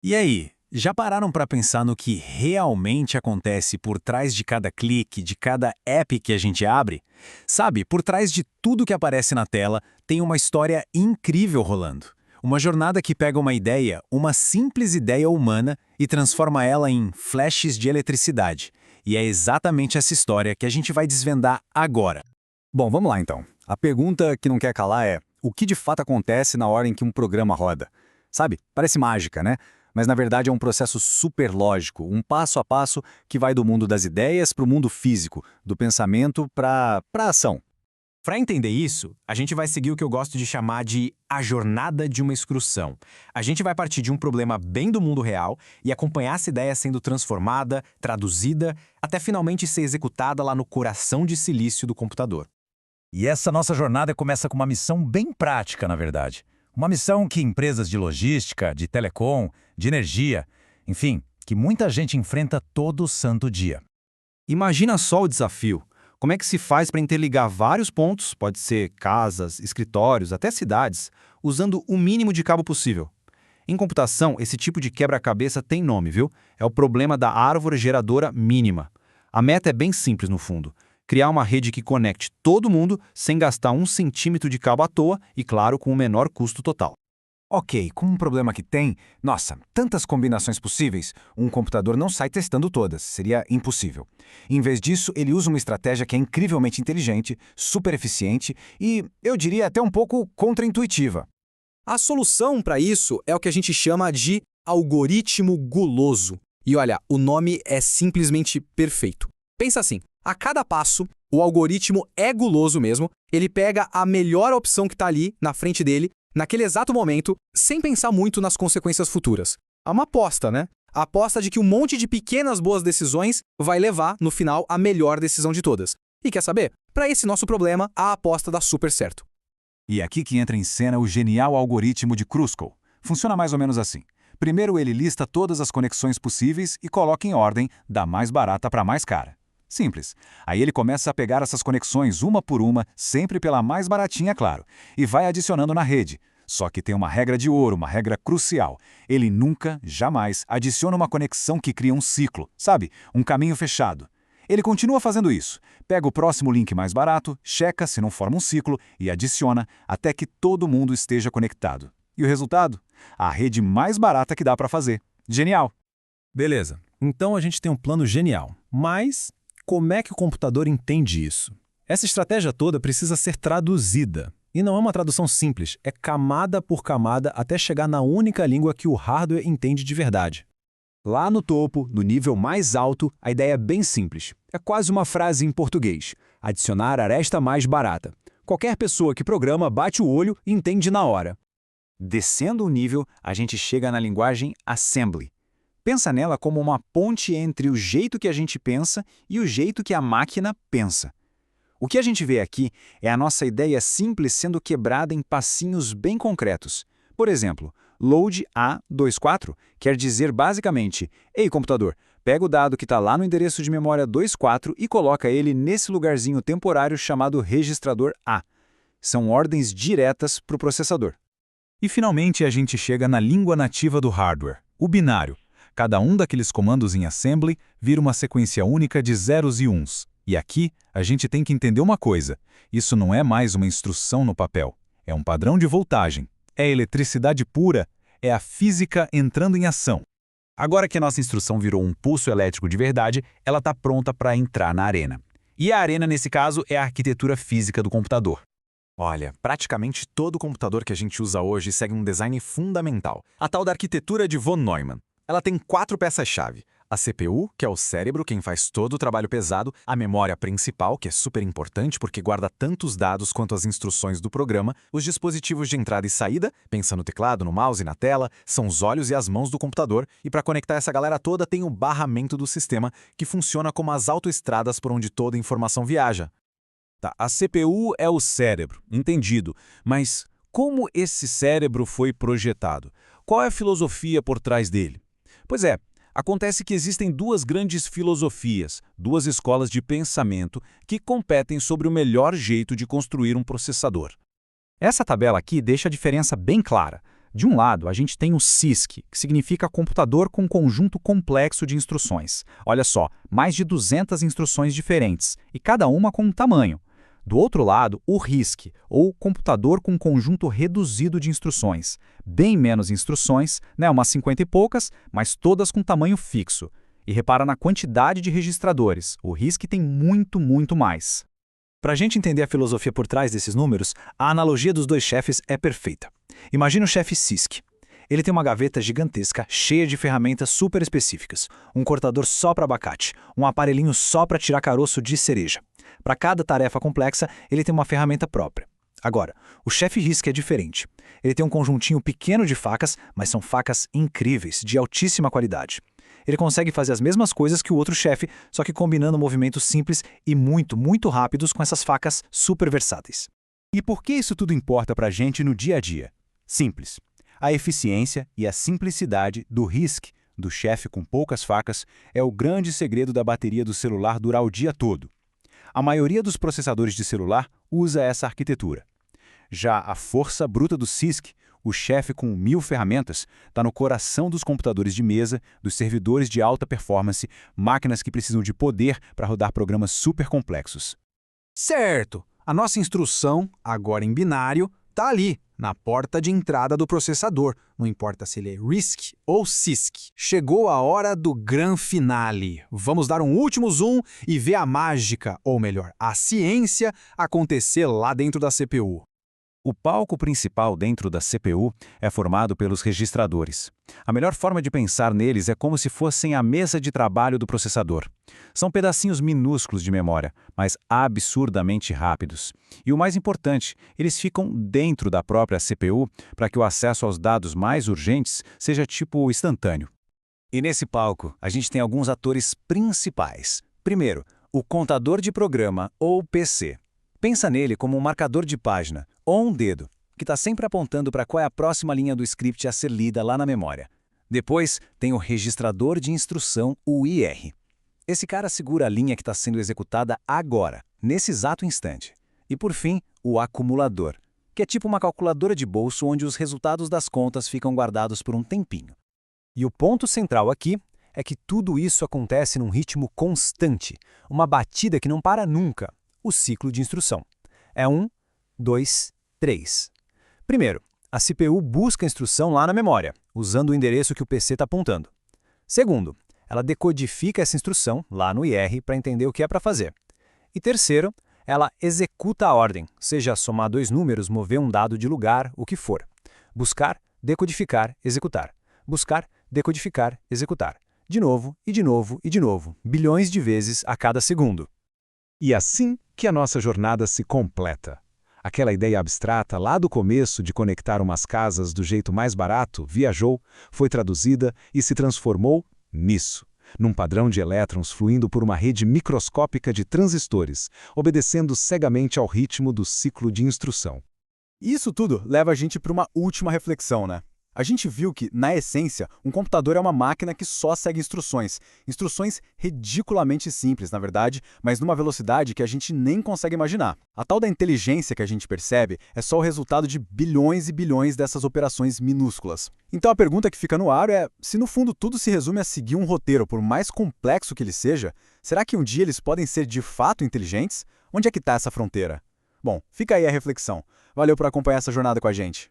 E aí, já pararam para pensar no que realmente acontece por trás de cada clique, de cada app que a gente abre? Sabe, por trás de tudo que aparece na tela, tem uma história incrível rolando. Uma jornada que pega uma ideia, uma simples ideia humana, e transforma ela em flashes de eletricidade. E é exatamente essa história que a gente vai desvendar agora. Bom, vamos lá então. A pergunta que não quer calar é: o que de fato acontece na hora em que um programa roda? Sabe, parece mágica, né? Mas na verdade é um processo super lógico, um passo a passo que vai do mundo das ideias para o mundo físico, do pensamento para a ação. Para entender isso, a gente vai seguir o que eu gosto de chamar de a jornada de uma excursão. A gente vai partir de um problema bem do mundo real e acompanhar essa ideia sendo transformada, traduzida, até finalmente ser executada lá no coração de silício do computador. E essa nossa jornada começa com uma missão bem prática, na verdade. Uma missão que empresas de logística, de telecom, de energia, enfim, que muita gente enfrenta todo santo dia. Imagina só o desafio. Como é que se faz para interligar vários pontos, pode ser casas, escritórios, até cidades, usando o mínimo de cabo possível? Em computação, esse tipo de quebra-cabeça tem nome, viu? É o problema da árvore geradora mínima. A meta é bem simples no fundo: criar uma rede que conecte todo mundo sem gastar 1 centímetro de cabo à toa e, claro, com o menor custo total. Ok, com um problema que tem, nossa, tantas combinações possíveis, um computador não sai testando todas, seria impossível. Em vez disso, ele usa uma estratégia que é incrivelmente inteligente, super eficiente e, eu diria, até um pouco contraintuitiva. A solução para isso é o que a gente chama de algoritmo guloso. E olha, o nome é simplesmente perfeito. Pensa assim, a cada passo, o algoritmo é guloso mesmo, ele pega a melhor opção que está ali na frente dele, naquele exato momento, sem pensar muito nas consequências futuras. É uma aposta, né? A aposta de que um monte de pequenas boas decisões vai levar, no final, a melhor decisão de todas. E quer saber? Para esse nosso problema, a aposta dá super certo. E aqui que entra em cena o genial algoritmo de Kruskal. Funciona mais ou menos assim. Primeiro ele lista todas as conexões possíveis e coloca em ordem, da mais barata para a mais cara. Simples. Aí ele começa a pegar essas conexões uma por uma, sempre pela mais baratinha, claro, e vai adicionando na rede. Só que tem uma regra de ouro, uma regra crucial. Ele nunca, jamais, adiciona uma conexão que cria um ciclo, sabe? Um caminho fechado. Ele continua fazendo isso. Pega o próximo link mais barato, checa se não forma um ciclo e adiciona até que todo mundo esteja conectado. E o resultado? A rede mais barata que dá para fazer. Genial! Beleza, então a gente tem um plano genial, mas como é que o computador entende isso? Essa estratégia toda precisa ser traduzida. E não é uma tradução simples, é camada por camada até chegar na única língua que o hardware entende de verdade. Lá no topo, no nível mais alto, a ideia é bem simples. É quase uma frase em português: adicionar aresta mais barata. Qualquer pessoa que programa bate o olho e entende na hora. Descendo o nível, a gente chega na linguagem assembly. Pensa nela como uma ponte entre o jeito que a gente pensa e o jeito que a máquina pensa. O que a gente vê aqui é a nossa ideia simples sendo quebrada em passinhos bem concretos. Por exemplo, load A24 quer dizer basicamente: ei, computador, pega o dado que está lá no endereço de memória 24 e coloca ele nesse lugarzinho temporário chamado registrador A. São ordens diretas para o processador. E finalmente a gente chega na língua nativa do hardware, o binário. Cada um daqueles comandos em assembly vira uma sequência única de zeros e uns. E aqui a gente tem que entender uma coisa: isso não é mais uma instrução no papel, é um padrão de voltagem. É eletricidade pura, é a física entrando em ação. Agora que a nossa instrução virou um pulso elétrico de verdade, ela está pronta para entrar na arena. E a arena, nesse caso, é a arquitetura física do computador. Olha, praticamente todo computador que a gente usa hoje segue um design fundamental, a tal da arquitetura de von Neumann. Ela tem 4 peças-chave: a CPU, que é o cérebro, quem faz todo o trabalho pesado, a memória principal, que é super importante porque guarda tantos dados quanto as instruções do programa, os dispositivos de entrada e saída, pensa no teclado, no mouse e na tela, são os olhos e as mãos do computador, e para conectar essa galera toda tem o barramento do sistema, que funciona como as autoestradas por onde toda a informação viaja. Tá, a CPU é o cérebro, entendido, mas como esse cérebro foi projetado? Qual é a filosofia por trás dele? Pois é, acontece que existem duas grandes filosofias, duas escolas de pensamento que competem sobre o melhor jeito de construir um processador. Essa tabela aqui deixa a diferença bem clara. De um lado, a gente tem o CISC, que significa computador com conjunto complexo de instruções. Olha só, mais de 200 instruções diferentes, e cada uma com um tamanho. Do outro lado, o RISC, ou computador com conjunto reduzido de instruções. Bem menos instruções, né, umas 50 e poucas, mas todas com tamanho fixo. E repara na quantidade de registradores, o RISC tem muito mais. Para a gente entender a filosofia por trás desses números, a analogia dos dois chefes é perfeita. Imagina o chefe CISC. Ele tem uma gaveta gigantesca, cheia de ferramentas super específicas. Um cortador só para abacate, um aparelhinho só para tirar caroço de cereja. Para cada tarefa complexa, ele tem uma ferramenta própria. Agora, o chefe RISC é diferente. Ele tem um conjuntinho pequeno de facas, mas são facas incríveis, de altíssima qualidade. Ele consegue fazer as mesmas coisas que o outro chefe, só que combinando movimentos simples e muito rápidos com essas facas super versáteis. E por que isso tudo importa para a gente no dia a dia? Simples. A eficiência e a simplicidade do RISC, do chefe com poucas facas, é o grande segredo da bateria do celular durar o dia todo. A maioria dos processadores de celular usa essa arquitetura. Já a força bruta do CISC, o chefe com 1000 ferramentas, está no coração dos computadores de mesa, dos servidores de alta performance, máquinas que precisam de poder para rodar programas super complexos. Certo! A nossa instrução, agora em binário, está ali, na porta de entrada do processador, não importa se ele é RISC ou CISC. Chegou a hora do gran finale. Vamos dar um último zoom e ver a mágica, ou melhor, a ciência, acontecer lá dentro da CPU. O palco principal dentro da CPU é formado pelos registradores. A melhor forma de pensar neles é como se fossem a mesa de trabalho do processador. São pedacinhos minúsculos de memória, mas absurdamente rápidos. E o mais importante, eles ficam dentro da própria CPU para que o acesso aos dados mais urgentes seja tipo instantâneo. E nesse palco, a gente tem alguns atores principais. Primeiro, o contador de programa, ou PC. Pensa nele como um marcador de página, ou um dedo, que está sempre apontando para qual é a próxima linha do script a ser lida lá na memória. Depois, tem o registrador de instrução, o IR. Esse cara segura a linha que está sendo executada agora, nesse exato instante. E por fim, o acumulador, que é tipo uma calculadora de bolso onde os resultados das contas ficam guardados por um tempinho. E o ponto central aqui é que tudo isso acontece num ritmo constante, uma batida que não para nunca. O ciclo de instrução. É 1, 2, 3. Primeiro, a CPU busca a instrução lá na memória, usando o endereço que o PC está apontando. Segundo, ela decodifica essa instrução lá no IR para entender o que é para fazer. E terceiro, ela executa a ordem, seja somar dois números, mover um dado de lugar, o que for. Buscar, decodificar, executar. Buscar, decodificar, executar. De novo, e de novo, e de novo, bilhões de vezes a cada segundo. E assim que a nossa jornada se completa. Aquela ideia abstrata lá do começo de conectar umas casas do jeito mais barato viajou, foi traduzida e se transformou nisso, num padrão de elétrons fluindo por uma rede microscópica de transistores, obedecendo cegamente ao ritmo do ciclo de instrução. Isso tudo leva a gente para uma última reflexão, né? A gente viu que, na essência, um computador é uma máquina que só segue instruções. Instruções ridiculamente simples, na verdade, mas numa velocidade que a gente nem consegue imaginar. A tal da inteligência que a gente percebe é só o resultado de bilhões e bilhões dessas operações minúsculas. Então a pergunta que fica no ar é, se no fundo tudo se resume a seguir um roteiro, por mais complexo que ele seja, será que um dia eles podem ser de fato inteligentes? Onde é que está essa fronteira? Bom, fica aí a reflexão. Valeu por acompanhar essa jornada com a gente.